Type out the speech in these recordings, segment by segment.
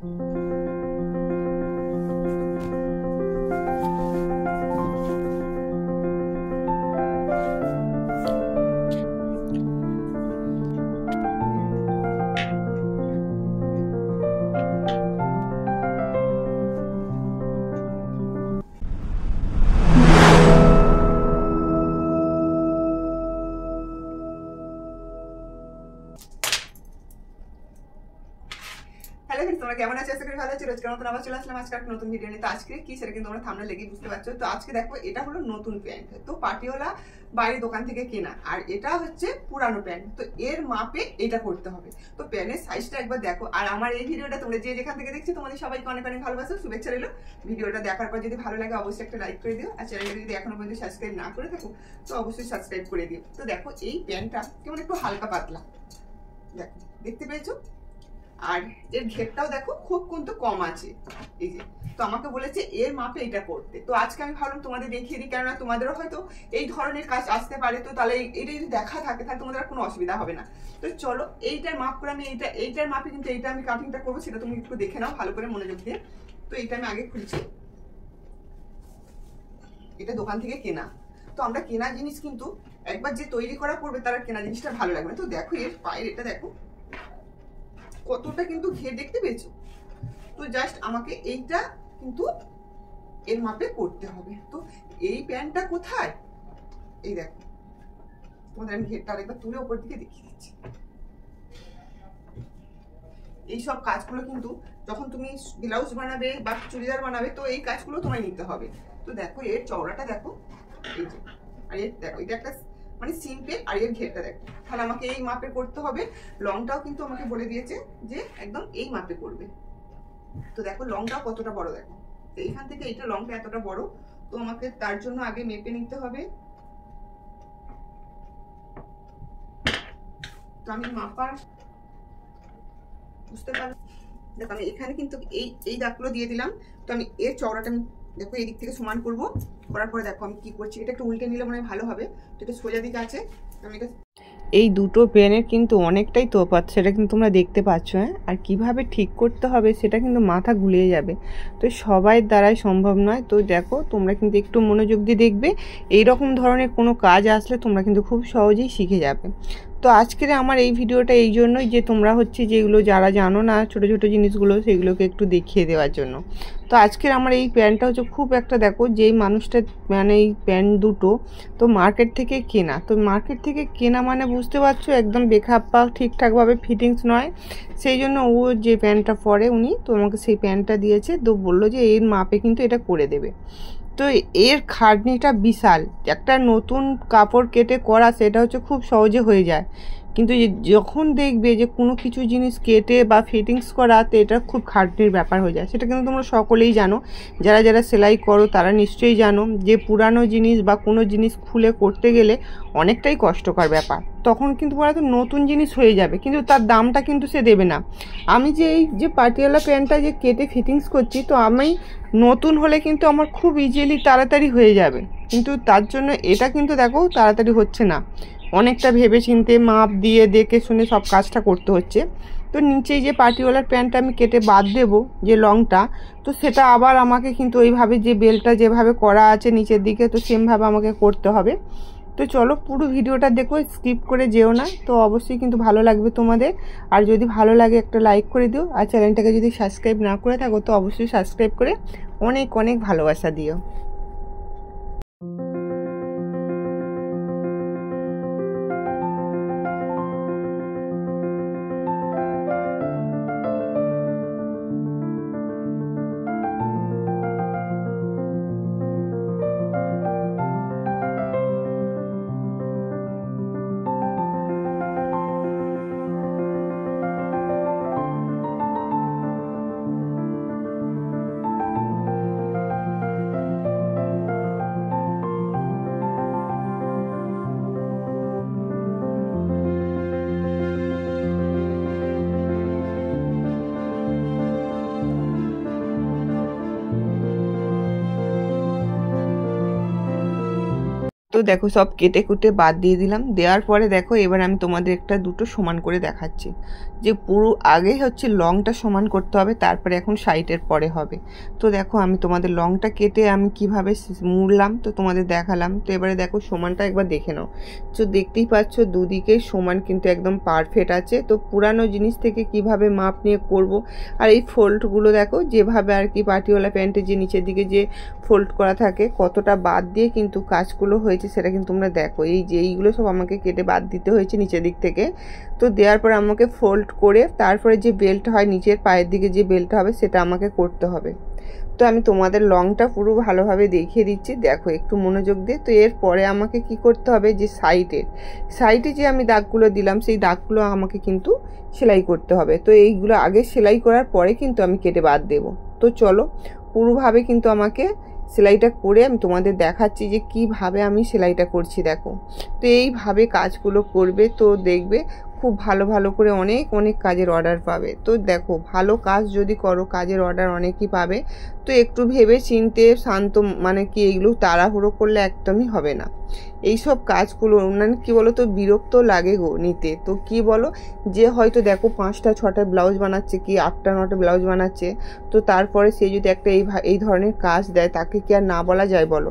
Hello friends, তোমরা কেমন আছো? আশা করি ভালো আছো। রোজকার মতন আবার চলে আসলাম আজকে একটা নতুন ভিডিও নিয়ে। তো আজকে কি সেটা কিন্তু তোমরা থাম্বনেল দেখেই বুঝতে পারছো। তো আজকে দেখো, এটা হলো নতুন প্যান্ট, তো পার্টিওয়ালা বাইরে দোকান থেকে কেনা, আর এটা হচ্ছে পুরানো প্যান্ট। তো এর মাপে এটা করতে হবে। তো প্যান্টের সাইজটা একবার দেখো। আর আমার এই ভিডিওটা তোমরা যে যেখান থেকে দেখছো, তোমাদের সবাইকে অনেক অনেক ভালোবাসো, শুভেচ্ছা রইলো। ভিডিওটা দেখার পর যদি ভালো লাগে অবশ্যই একটা লাইক করে দিও, আর চ্যানেলটা যদি এখনো পর্যন্ত সাবস্ক্রাইব না করে থাকো তো অবশ্যই সাবস্ক্রাইব করে দিও। তো দেখো, এই প্যান্টটা কেমন একটু হালকা পাতলা, দেখো দেখতে পেয়েছো? আর এর ঘেরটাও দেখো খুব কিন্তু কম আছে, এই যে। তো আমাকে বলেছে এর মাপে এটা করতে। তো আজকে আমি ভাবলাম তোমাদের দেখিয়ে দিই, কেননা তোমাদেরও হয়তো এই ধরনের কাজ আসতে পারে। তো তাহলে এটা যদি দেখা থাকে তাহলে তোমাদের কোনো অসুবিধা হবে না। তো চলো, এইটার মাপ করে আমি এইটার মাপে কিন্তু এইটা আমি কাটিংটা করবো, সেটা তুমি একটু দেখে নাও ভালো করে মনোযোগ দিয়ে। তো এইটা আমি আগে খুলছি। এটা দোকান থেকে কেনা। তো আমরা কেনা জিনিস কিন্তু একবার যে তৈরি করা করবে তারা কেনা জিনিসটা ভালো লাগবে না। তো দেখো, এর পায়ের এটা দেখো কতটা কিন্তু ঘের, দেখতে পেয়েছো? তো জাস্ট আমাকে এইটা কিন্তু এর মাপে করতে হবে। তো এই প্যান্টটা কোথায়, এই দেখো, তোমাদের আমি ঘেরটা আরেকবার তুলে উপর দিকে দেখিয়ে দিচ্ছি। এইসব কাজগুলো কিন্তু যখন তুমি ব্লাউজ বানাবে বা চুড়িদার বানাবে, তো এই কাজগুলো তোমায় নিতে হবে। তো দেখো, এর চওড়াটা দেখো, এই যে। আর এর দেখো, এটা একটা মানে সিম্পল, আর এর ঘেরটা দেখো। তাহলে আমাকে এই মাপে করতে হবে। লংটাও কিন্তু আমাকে বলে দিয়েছে যে একদম এই মাপে করবে। তো দেখো লংটাও কতটা বড়, দেখো। তো এইখান থেকে এইটা লংটা এতটা বড়। তো আমাকে তার জন্য আগে মেপে নিতে হবে। তো আমি মাপার বুঝতে পারলাম। দেখো, আমি এখানে কিন্তু এই দাগগুলো দিয়ে দিলাম। তো আমি এর চওড়াটা আমি দেখো এই দিক থেকে সমান করব। করার পরে দেখো আমি কি করছি, এটা একটু উল্টে নিলে মনে হয় ভালো হবে। তো এটা সোজা দিকে আছে, আমি এটা এই দুটো পেনের কিন্তু অনেকটাই তফাৎ, সেটা কিন্তু তোমরা দেখতে পাচ্ছ। হ্যাঁ, আর কিভাবে ঠিক করতে হবে সেটা কিন্তু মাথা গুলিয়ে যাবে। তো সবাই দ্বারাই সম্ভব নয়। তো দেখো, তোমরা কিন্তু একটু মনোযোগ দিয়ে দেখবে। এই রকম ধরনের কোনো কাজ আসলে তোমরা কিন্তু খুব সহজেই শিখে যাবে। তো আজকের আমার এই ভিডিওটা এই জন্যই যে তোমরা হচ্ছে যেগুলো যারা জানো না ছোট ছোট জিনিসগুলো, সেগুলোকে একটু দেখিয়ে দেওয়ার জন্য। তো আজকের আমার এই প্যান্টটা হচ্ছে খুব একটা, দেখো যেই মানুষটা মানে এই প্যান্ট দুটো তো মার্কেট থেকে কেনা। তো মার্কেট থেকে কেনা মানে বুঝতে পারছো একদম বেখাপ্পা, ঠিকঠাকভাবে ফিটিংস নয়। সেই জন্য ও যে প্যান্টটা পরে উনি তো আমাকে সেই প্যান্টটা দিয়েছে। তো বললো যে এর মাপে কিন্তু এটা করে দেবে। তো এর খাটনিটা বিশাল। একটা নতুন কাপড় কেটে করা সেটা হচ্ছে খুব সহজে হয়ে যায়, কিন্তু যখন দেখবে যে কোনো কিছু জিনিস কেটে বা ফিটিংস করা, তো এটা খুব খাটনির ব্যাপার হয়ে যায়। সেটা কিন্তু তোমরা সকলেই জানো, যারা যারা সেলাই করো তারা নিশ্চয়ই জানো যে পুরানো জিনিস বা কোনো জিনিস খুলে করতে গেলে অনেকটাই কষ্টকর ব্যাপার। তখন কিন্তু বলা তো নতুন জিনিস হয়ে যাবে, কিন্তু তার দামটা কিন্তু সে দেবে না। আমি যে এই যে পাটিয়ালা প্যান্টটা যে কেটে ফিটিংস করছি, তো আমি নতুন হলে কিন্তু আমার খুব ইজিলি তাড়াতাড়ি হয়ে যাবে, কিন্তু তার জন্য এটা কিন্তু দেখো তাড়াতাড়ি হচ্ছে না। অনেকটা ভেবে চিন্তে মাপ দিয়ে দেখে শুনে সব কাজটা করতে হচ্ছে। তো নিচেই যে পার্টিওয়ালার প্যান্টটা আমি কেটে বাদ দেবো যে লংটা, তো সেটা আবার আমাকে কিন্তু ওইভাবে যে বেলটা যেভাবে করা আছে নিচের দিকে, তো সেমভাবে আমাকে করতে হবে। তো চলো পুরো ভিডিওটা দেখো, স্কিপ করে যেও না। তো অবশ্যই কিন্তু ভালো লাগবে তোমাদের। আর যদি ভালো লাগে একটা লাইক করে দিও, আর চ্যানেলটাকে যদি সাবস্ক্রাইব না করে থাকো তো অবশ্যই সাবস্ক্রাইব করে অনেক অনেক ভালোবাসা দিও। দেখো সব কেটে কুটে বাদ দিয়ে দিলাম। দেওয়ার পরে দেখো এবার আমি তোমাদের একটা দুটো সমান করে দেখাচ্ছি, যে পুরো আগে হচ্ছে লংটা সমান করতে হবে, তারপরে এখন সাইডের পরে হবে। তো দেখো আমি তোমাদের লংটা কেটে আমি কিভাবে মুড়লাম তো তোমাদের দেখালাম। তো এবারে দেখো সমানটা একবার দেখে নাও। তো দেখতেই পাচ্ছ দুদিকে সমান কিন্তু একদম পারফেক্ট আছে। তো পুরানো জিনিস থেকে কিভাবে মাপ নিয়ে করব। আর এই ফোল্ডগুলো দেখো যেভাবে আর কি পাটিওয়ালা প্যান্টের যে নিচের দিকে যে ফোল্ড করা থাকে কতটা বাদ দিয়ে কিন্তু কাজগুলো হয়েছে সেটা কিন্তু তোমরা দেখো। এই যে এইগুলো সব আমাকে কেটে বাদ দিতে হয়েছে নিচের দিক থেকে। তো দেওয়ার পর আমাকে ফোল্ড করে তারপরে যে বেল্ট হয় নিচের পায়ের দিকে যে বেল্ট হবে সেটা আমাকে করতে হবে। তো আমি তোমাদের লংটা পুরো ভালোভাবে দেখিয়ে দিচ্ছি, দেখো একটু মনোযোগ দিয়ে। তো এরপরে আমাকে কি করতে হবে, যে সাইডে যে আমি দাগগুলো দিলাম সেই দাগগুলো আমাকে কিন্তু সেলাই করতে হবে। তো এইগুলো আগে সেলাই করার পরে কিন্তু আমি কেটে বাদ দেব। তো চলো পুরোভাবে কিন্তু আমাকে সেলাইটা করে আমি তোমাদের দেখাচ্ছি যে কিভাবে আমি সেলাইটা করছি। দেখো তো এইভাবে কাজগুলো করবে তো দেখবে খুব ভালো ভালো করে অনেক অনেক কাজের অর্ডার পাবে। তো দেখো ভালো কাজ যদি করো কাজের অর্ডার অনেকই পাবে। তো একটু ভেবে চিনতে শান্ত, মানে কি এইগুলো তাড়াহুড়ো করলে একদমই হবে না। এই সব কাজগুলো মানে কি বলো তো বিরক্ত লাগে গো নিতে। তো কি বলো, যে হয়তো দেখো 5টা 6টা ব্লাউজ বানাচ্ছে, কি 8টা 9টা ব্লাউজ বানাচ্ছে, তো তারপরে সে যদি একটা এই ধরনের কাজ দেয় তাকে কি আর না বলা যায় বলো।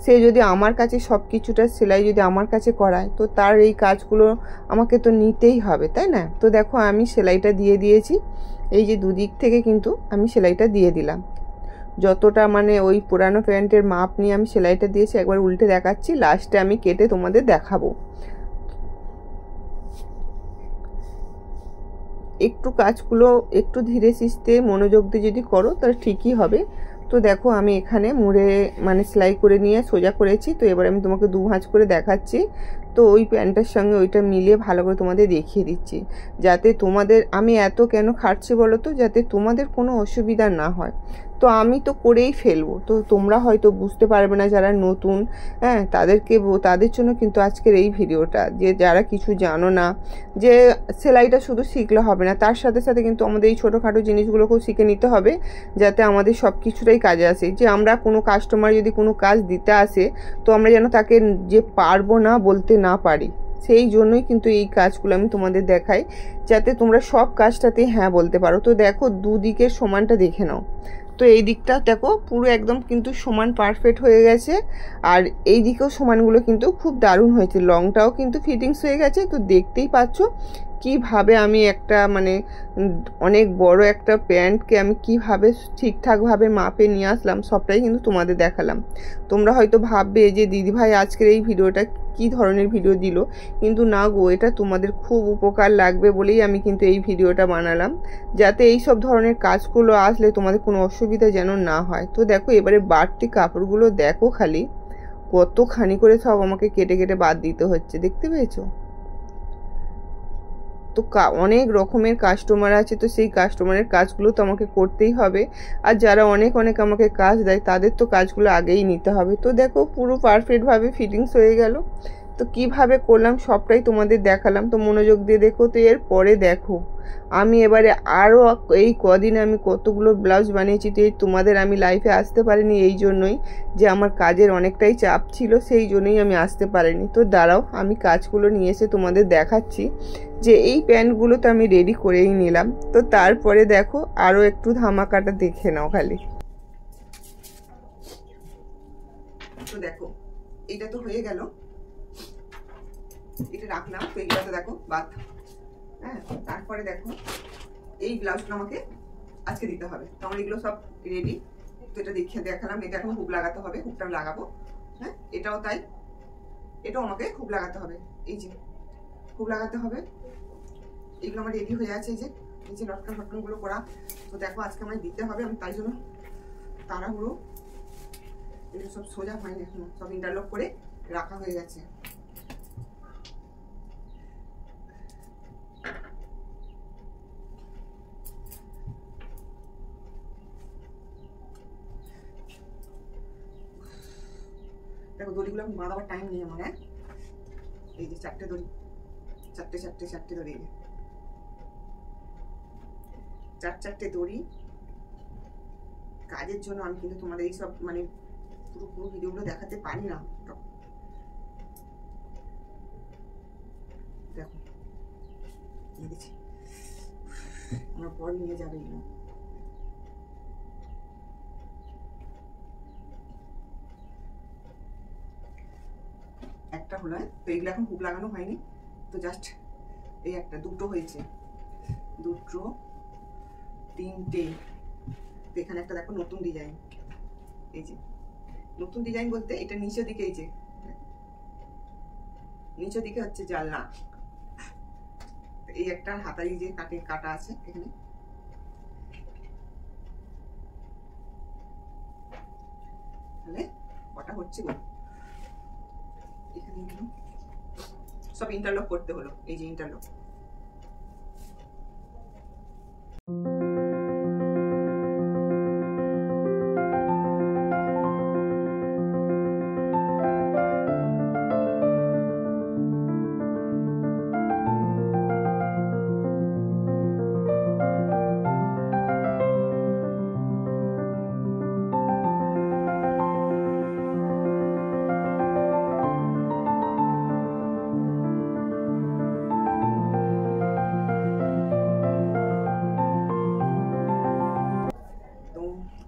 সে যদি আমার কাছে সব কিছুটা সেলাই যদি আমার কাছে করায় তো তার এই কাজগুলো আমাকে তো নিতেই হবে, তাই না। তো দেখো আমি সেলাইটা দিয়ে দিয়েছি, এই যে দুদিক থেকে কিন্তু আমি সেলাইটা দিয়ে দিলাম। যতটা মানে ওই পুরানো প্যান্টের মাপ নিয়ে আমি সেলাইটা দিয়েছি, একবার উল্টে দেখাচ্ছি, লাস্টে আমি কেটে তোমাদের দেখাবো। একটু কাজগুলো একটু ধীরে সুস্থে মনোযোগ দিয়ে যদি করো তাহলে ঠিকই হবে। তো দেখো আমি এখানে মুড়ে মানে সেলাই করে নিয়ে সোজা করেছি। তো এবার আমি তোমাকে দু ভাঁজ করে দেখাচ্ছি। তো ওই প্যান্টটার সঙ্গে ওইটা মিলিয়ে ভালো করে তোমাদের দেখিয়ে দিচ্ছি, যাতে তোমাদের আমি এত কেন খাটছি বলো তো, যাতে তোমাদের কোনো অসুবিধা না হয়। তো আমি তো করেই ফেলবো, তো তোমরা হয়তো বুঝতে পারবে না যারা নতুন, হ্যাঁ তাদের জন্য কিন্তু আজকের এই ভিডিওটা, যে যারা কিছু জানো না, যে সেলাইটা শুধু শিখলে হবে না, তার সাথে সাথে কিন্তু আমাদের এই ছোটোখাটো জিনিসগুলোকেও শিখে নিতে হবে, যাতে আমাদের সব কিছুটাই কাজে আসে। যে আমরা কোনো কাস্টমার যদি কোনো কাজ দিতে আসে তো আমরা যেন তাকে যে পারবো না বলতে না পারি, সেই জন্যই কিন্তু এই কাজগুলো আমি তোমাদের দেখাই, যাতে তোমরা সব কাজটাতে হ্যাঁ বলতে পারো। তো দেখো দুদিকের সমানটা দেখে নাও। তো এই দিকটা দেখো পুরো একদম কিন্তু সমান পারফেক্ট হয়ে গেছে, আর এই দিকেও সমানগুলো কিন্তু খুব দারুণ হয়েছে, লংটাও কিন্তু ফিটিংস হয়ে গেছে। তো দেখতেই পাচ্ছ কিভাবে আমি একটা মানে অনেক বড় একটা প্যান্টকে আমি কিভাবে ঠিকঠাকভাবে মাপে নিয়ে আসলাম, সবটাই কিন্তু তোমাদের দেখালাম। তোমরা হয়তো ভাববে যে দিদিভাই আজকের এই ভিডিওটা কি ধরনের ভিডিও দিল, কিন্তু না গো, এটা তোমাদের খুব উপকার লাগবে বলেই আমি কিন্তু এই ভিডিওটা বানালাম, যাতে এই সব ধরনের কাজগুলো আসলে তোমাদের কোনো অসুবিধা যেন না হয়। তো দেখো এবারে বাড়তি কাপড়গুলো দেখো খালি কতখানি করে সব আমাকে কেটে কেটে বাদ দিতে হচ্ছে, দেখতে পেয়েছো। তো অনেক রকমের কাস্টমার আছে, তো সেই কাস্টমারের কাজগুলো তো আমাকে করতেই হবে, আর যারা অনেক অনেক আমাকে কাজ দেয় তাদের তো কাজগুলো আগেই নিতে হবে। তো দেখো পুরো পারফেক্টভাবে ফিটিংস হয়ে গেল। তো কিভাবে করলাম সবটাই তোমাদের দেখালাম, তো মনোযোগ দিয়ে দেখো। তো এরপরে দেখো আমি এবারে আরও এই কদিনে আমি কতগুলো ব্লাউজ বানিয়েছি। তো এই তোমাদের আমি লাইফে আসতে পারিনি এই জন্যই যে আমার কাজের অনেকটাই চাপ ছিল, সেই জন্যই আমি আসতে পারিনি। তো দাঁড়াও আমি কাজগুলো নিয়ে এসে তোমাদের দেখাচ্ছি, যে এই প্যান্টগুলো তো আমি রেডি করেই নিলাম। তো তারপরে দেখো আরও একটু ধামাকাটা দেখে নাও খালি। তো দেখো এটা তো হয়ে গেল, এটা রাখলাম। তো এইটা তো দেখো বাদ, হ্যাঁ। তারপরে দেখো এই ব্লাউজটা আমাকে আজকে দিতে হবে, তো আমার এগুলো সব রেডি। তো এটা দেখালাম, এটা এখন হুক লাগাতে হবে, হুকটা লাগাবো, হ্যাঁ। এটাও তাই, এটাও আমাকে হুক লাগাতে হবে, এই যে হুক লাগাতে হবে। এগুলো আমার রেডি হয়ে আছে, এই যে লটকান ফটকানগুলো করা। তো দেখো আজকে আমায় দিতে হবে, আমি তাই জন্য তাড়াহুড়ো, এগুলো সব সোজা হয়নি এখন, সব ইন্টারলক করে রাখা হয়ে গেছে। দেখো দড়িগুলো এখন বাঁধাবার টাইম নেই আমার, হ্যাঁ। এই যে 4টে দড়ি, 4টে দড়ি, 4টে দড়ি কাজের জন্য আমি কিন্তু তোমাদের এই সব মানে পুরো ভিডিওগুলো দেখাতে পারি না। দিয়ে দিচ্ছি, আমার বর নিয়ে যাবে এগুলো। একটা হলো, তো এগুলো এখন হুক লাগানো হয়নি, তো জাস্ট এই একটা দুটো হয়েছে, দুটো তিনটে। তো এখানে একটা দেখো নতুন ডিজাইন, এই যে নতুন ডিজাইন বলতে এটা নিচের দিকে, এই যে নিচের দিকে হচ্ছে জানলা। এই একটা হাতারি যে কাটা আছে এখানে, তাহলে কটা হচ্ছে গো, এখানে সব ইন্টারলক করতে হলো, এই যে ইন্টারলক।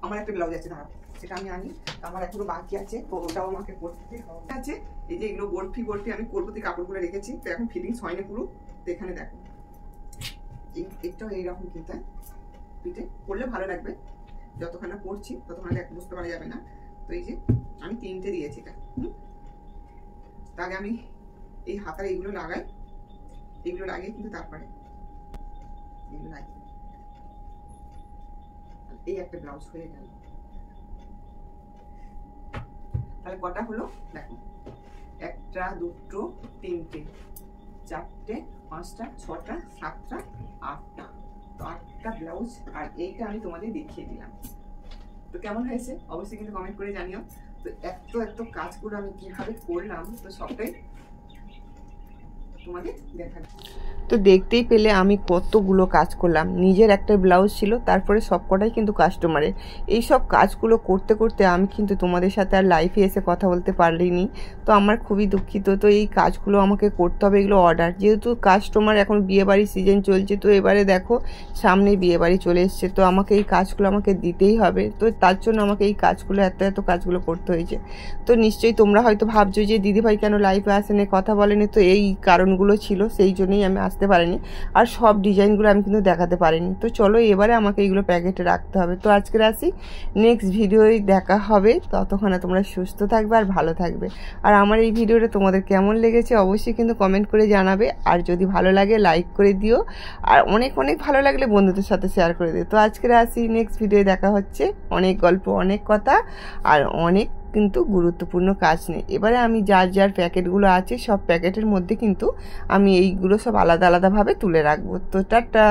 আমার একটা ব্লাউজ আছে, দাঁড়াও সেটা আমি আনি, আমার এখনো বাকি আছে, তো ওটাও আমাকে করতে আছে। এই যে এগুলো বরফি আমি কোলপতি কাপড়গুলো রেখেছি, তো এখন ফিলিংস হয়নি পুরো। তো এখানে দেখো একটাও এইরকম কিন্তু পিঠে পরলে ভালো লাগবে, যতখানা পরছি ততখানা বুঝতে পারা যাবে না। তো এই যে আমি তিনটে দিয়েছি এটা, তাহলে আমি এই হাতার এইগুলো লাগাই, এগুলো লাগিয়ে কিন্তু তারপরে এগুলো লাগিয়ে এই একটা ব্লাউজ হয়ে গেল। তাহলে কটা হলো দেখো, একটা দুটো তিনটে চারটে পাঁচটা ছটা সাতটা আটটা, তো আটটা ব্লাউজ, আর এইটা আমি তোমাদের দেখিয়ে দিলাম। তো কেমন হয়েছে অবশ্যই কিন্তু কমেন্ট করে জানিও। তো এত কাজগুলো আমি কিভাবে করলাম, তো সবটাই তোমাদের দেখাবো। তো দেখতেই পেলে আমি কতগুলো কাজ করলাম, নিজের একটা ব্লাউজ ছিল, তারপরে সবকটাই কিন্তু কাস্টমারের। এই সব কাজগুলো করতে করতে আমি কিন্তু তোমাদের সাথে আর লাইভে এসে কথা বলতে পারলিনি, তো আমার খুবই দুঃখিত। তো এই কাজগুলো আমাকে করতে হবে, এগুলো অর্ডার, যেহেতু কাস্টমার এখন বিয়েবাড়ির সিজন চলছে, তো এবারে দেখো সামনে বিয়েবাড়ি চলে এসছে, তো আমাকে এই কাজগুলো আমাকে দিতেই হবে। তো তার জন্য আমাকে এই কাজগুলো এত কাজগুলো করতে হয়েছে। তো নিশ্চয়ই তোমরা হয়তো ভাবছো যে দিদিভাই কেন লাইভে আসেনি, কথা বলেনি, তো এই কারণগুলো ছিল, সেই জন্যই আমি আসতে পারিনি, আর সব ডিজাইনগুলো আমি কিন্তু দেখাতে পারিনি। তো চলো এবারে আমাকে এগুলো প্যাকেটে রাখতে হবে। তো আজকে আসি, নেক্সট ভিডিওয় দেখা হবে, ততক্ষণে তোমরা সুস্থ থাকবে আর ভালো থাকবে। আর আমার এই ভিডিওটা তোমাদের কেমন লেগেছে অবশ্যই কিন্তু কমেন্ট করে জানাবে, আর যদি ভালো লাগে লাইক করে দিও, আর অনেক ভালো লাগলে বন্ধুদের সাথে শেয়ার করে দিও। তো আজকে আসি, নেক্সট ভিডিওয়ে দেখা হচ্ছে। অনেক গল্প, অনেক কথা, আর অনেক কিন্তু গুরুত্বপূর্ণ কাজ নেই। এবারে আমি যার প্যাকেটগুলো আছে সব প্যাকেটের মধ্যে কিন্তু আমি এইগুলো সব আলাদাভাবে তুলে রাখবো। তো টাটা।